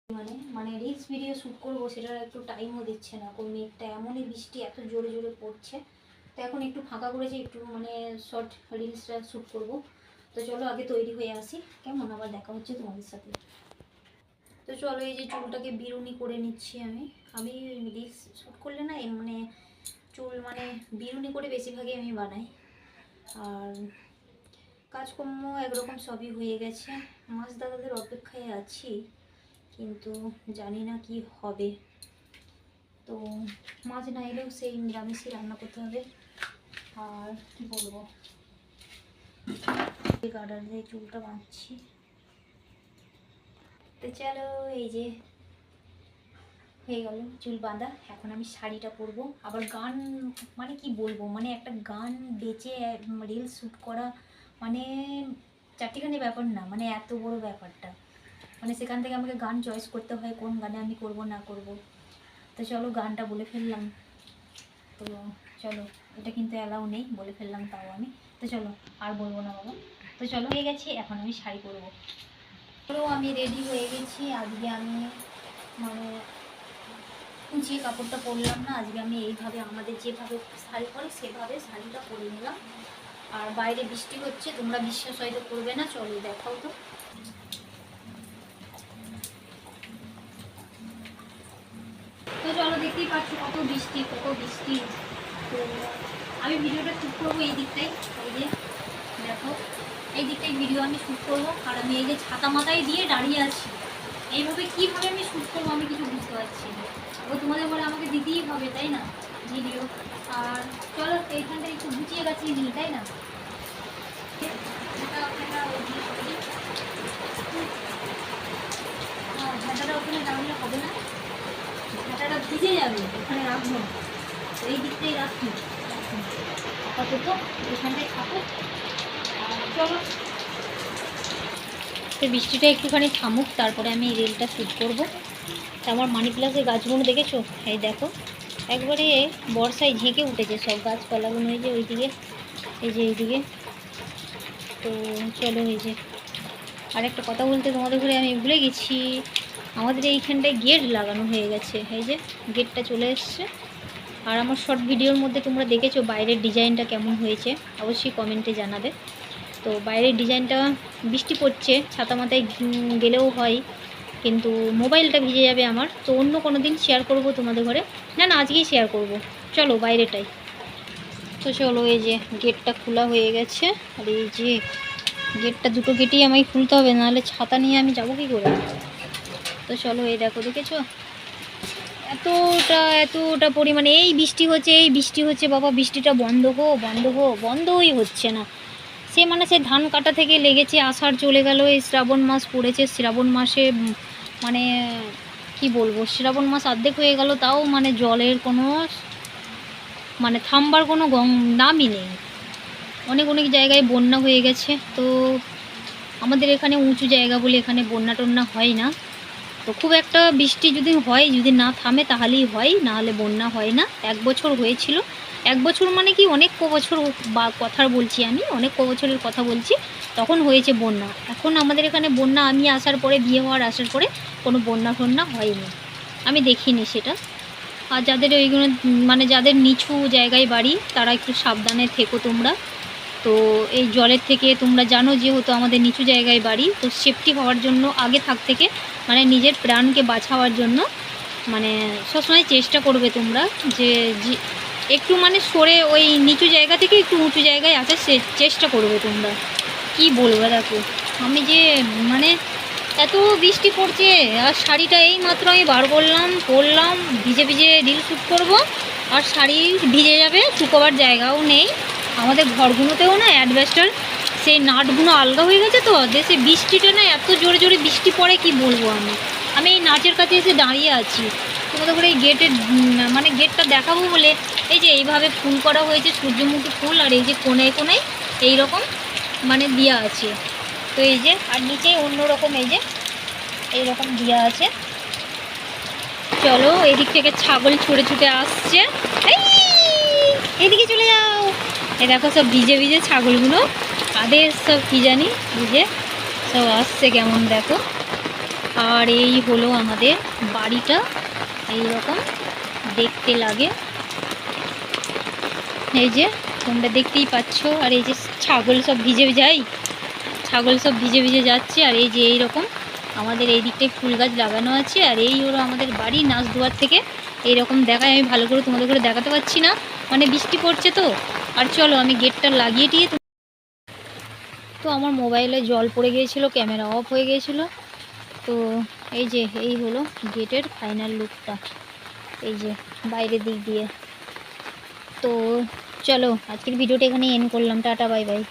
মানে reels video shoot করবো সেটার একটু টাইমও দিচ্ছে না, কোন মেঘটা এমনই বৃষ্টি এত জোরে জোরে পড়ছে। তো এখন একটু ফাঁকা করেছি, একটু মানে শর্ট রিলসটা শ্যুট করব। তো চলো আগে তৈরি হয়ে আসি, কেমন আবার দেখা হচ্ছে তোমাদের সাথে। তো চলো এই যে চুলটাকে বিরুনি করে নিচ্ছি আমি রিলস শ্যুট করলে না মানে চুল মানে বিরুনি করে বেশিরভাগই আমি বানাই। আর কাজকর্ম একরকম সবই হয়ে গেছে, মাছ দাদাদের অপেক্ষায় আছি, কিন্তু জানি না কি হবে। তো মাছ না এলেও সেই নিরামিষই রান্না করতে হবে। আর কি বলবো, গার্ডার দিয়ে চুলটা বাঁধছি। তো চলো এই যে হয়ে গেল চুল বাঁধা। এখন আমি শাড়িটা পরবো। আবার গান মানে কি বলবো, মানে একটা গান বেচে রিলস শ্যুট করা মানে চারটিখানি ব্যাপার না, মানে এত বড় ব্যাপারটা। মানে সেখান থেকে আমাকে গান চয়েস করতে হয় কোন গানে আমি করব না করব। তো চলো গানটা বলে ফেললাম। তো চলো, এটা কিন্তু অ্যালাউ নেই, বলে ফেললাম তাও আমি। তো চলো আর বলবো না বাবা। তো চলো হয়ে গেছি, এখন আমি শাড়ি পরবো। চলো আমি রেডি হয়ে গেছি। আজকে আমি মানে যে কাপড়টা পরলাম না, আজকে আমি এইভাবে আমাদের যেভাবে শাড়ি পরে সেভাবে শাড়িটা পরে নিলাম। আর বাইরে বৃষ্টি হচ্ছে, তোমরা বিশ্বাস হয়তো করবে না, চলো দেখাও। তো চলো দেখতেই পাচ্ছ কত বৃষ্টি কত বৃষ্টি। তো আমি ভিডিওটা শ্যুট করবো এই দিকটাই, এই যে দেখো এই দিকটাই ভিডিও আমি শ্যুট করবো। আর আমি এই যে ছাতা মাথায় দিয়ে দাঁড়িয়ে আছি, এইভাবে কীভাবে আমি শ্যুট করবো আমি কিছু বুঝতে পারছি না। ও তোমাদের বলে আমাকে দিতেই হবে তাই না ভিডিও। আর চলো এইখানটা একটু গুছিয়ে গাছিয়ে নিই তাই না। ঝাঁটাটা ওখানে দাঁড়ালে হবে না, ঝাঁটাটা ভিজে যাবে, ওখানে রাখবো না, এই দিকটাই রাখি আপাতত, এখানটায় থাকুক। চলো তো বৃষ্টিটা একটুখানি থামুক, তারপরে আমি এই রিলটা শ্যুট করবো। আমার মানি প্লাসের গাছগুলো দেখেছো, এই দেখো একবারে বর্ষায় ঝেঁকে উঠেছে সব গাছপালাগুলো, এই যে ওইদিকে এই যে এইদিকে। তো চলো এই যে আর একটা কথা বলতে তোমাদের ঘরে আমি ভুলে গেছি, আমাদের এইখানটায় গেট লাগানো হয়ে গেছে, এই যে গেটটা চলে এসছে। আর আমার শর্ট ভিডিওর মধ্যে তোমরা দেখেছো বাইরের ডিজাইনটা কেমন হয়েছে, অবশ্যই কমেন্টে জানাবে। তো বাইরের ডিজাইনটা বৃষ্টি পড়ছে, ছাতা মাথায় গেলেও হয়, কিন্তু মোবাইলটা ভিজে যাবে আমার। তো অন্য কোনো দিন শেয়ার করব তোমাদের ঘরে, না আজকেই শেয়ার করব। চলো বাইরেটাই। তো চলো এই যে গেটটা খোলা হয়ে গেছে। আর এই যে গেটটা দুটো গেটই আমাকে খুলতে হবে, নাহলে ছাতা নিয়ে আমি যাবো কী করে। তো চলো এই দেখো দেখেছো এতটা পরিমাণে এই বৃষ্টি হচ্ছে বাবা, বৃষ্টিটা বন্ধই হচ্ছে না। সে ধান কাটা থেকে লেগেছে, আষাঢ় চলে গেল, এই শ্রাবণ মাস পড়েছে, শ্রাবণ মাসে মানে কি বলবো, শ্রাবণ মাস অর্ধেক হয়ে গেল, তাও মানে জলের কোনো মানে থামবার কোনো নামই নেই। অনেক জায়গায় বন্যা হয়ে গেছে। তো আমাদের এখানে উঁচু জায়গা বলে এখানে বন্যা টন্যা হয় না। তো খুব একটা বৃষ্টি যদি হয়, যদি না থামে তাহলেই হয়, নাহলে বন্যা হয় না। এক বছর হয়েছিল, এক বছর মানে কি অনেক বছর বা কথা বলছি, আমি অনেক বছরের কথা বলছি, তখন হয়েছে বন্যা। এখন আমাদের এখানে বন্যা আমি আসার পরে, বিয়ে হওয়ার আসার পরে কোনো বন্যা টন্যা হয়নি, আমি দেখিনি সেটা। আর যাদের ওইগুলো মানে যাদের নিচু জায়গায় বাড়ি, তারা একটু সাবধানে থেকো তোমরা। তো এই জলের থেকে তোমরা জানো, যেহেতু আমাদের নিচু জায়গায় বাড়ি, তো সেফটি হওয়ার জন্য আগে থেকে মানে নিজের প্রাণকে বাঁচাবার জন্য মানে সবসময় চেষ্টা করবে তোমরা যে একটু মানে সরে ওই নিচু জায়গা থেকে একটু উঁচু জায়গায় আসার চেষ্টা করবে তোমরা। কি বলবো দেখো, আমি যে মানে এত বৃষ্টি পড়ছে, আর শাড়িটা এই মাত্র আমি বার পরলাম, ভিজে রিল শ্যুট করবো, আর শাড়ি ভিজে যাবে, শুকোবার জায়গাও নেই। আমাদের ঘরগুলোতেও না অ্যাডভেস্টার সেই নাটগুলো আলগা হয়ে গেছে। তো দেশে বৃষ্টিটা না এত জোরে জোরে বৃষ্টি পড়ে, কি বলবো আমি এই নাচের কাছে এসে দাঁড়িয়ে আছি তোমাদের করে, এই গেটের মানে গেটটা দেখাবো বলে। এই যে এইভাবে ফুল করা হয়েছে, সূর্যমুখী ফুল, আর এই যে কোনায় এইরকম মানে দেওয়া আছে। তো এই যে আর নিচে অন্যরকম এই যে এইরকম দেওয়া আছে। চলো এদিক থেকে ছাগল ছুটে আসছে, এদিকে চলে যাও। এই দেখো সব ভিজে ছাগলগুলো, কাদের সব কি জানি ভিজে সব আসছে কেমন দেখো। আর এই হলো আমাদের বাড়িটা, এই রকম দেখতে লাগে। এই যে তোমরা দেখতেই পাচ্ছ, আর এই যে ছাগল সব ভিজে যাই, ছাগল সব ভিজে ভিজে যাচ্ছে। আর এই যে এই রকম আমাদের এই দিকটায় ফুল গাছ লাগানো আছে। আর এই হলো আমাদের বাড়ি, নাচদুয়ার থেকে এইরকম দেখায়। আমি ভালো করে তোমাদের করে দেখাতে পারছি না, মানে বৃষ্টি পড়ছে তো। আর চলো আমি গেটটা লাগিয়ে দিয়ে, তো আমার মোবাইলে জল পড়ে গিয়েছিলো, ক্যামেরা অফ হয়ে গিয়েছিলো। তো এই যে এই হলো গেটের ফাইনাল লুকটা, এই যে বাইরের দিক দিয়ে। তো চলো আজকের ভিডিওটা এখানে এন্ড করলাম, টাটা বাই বাই।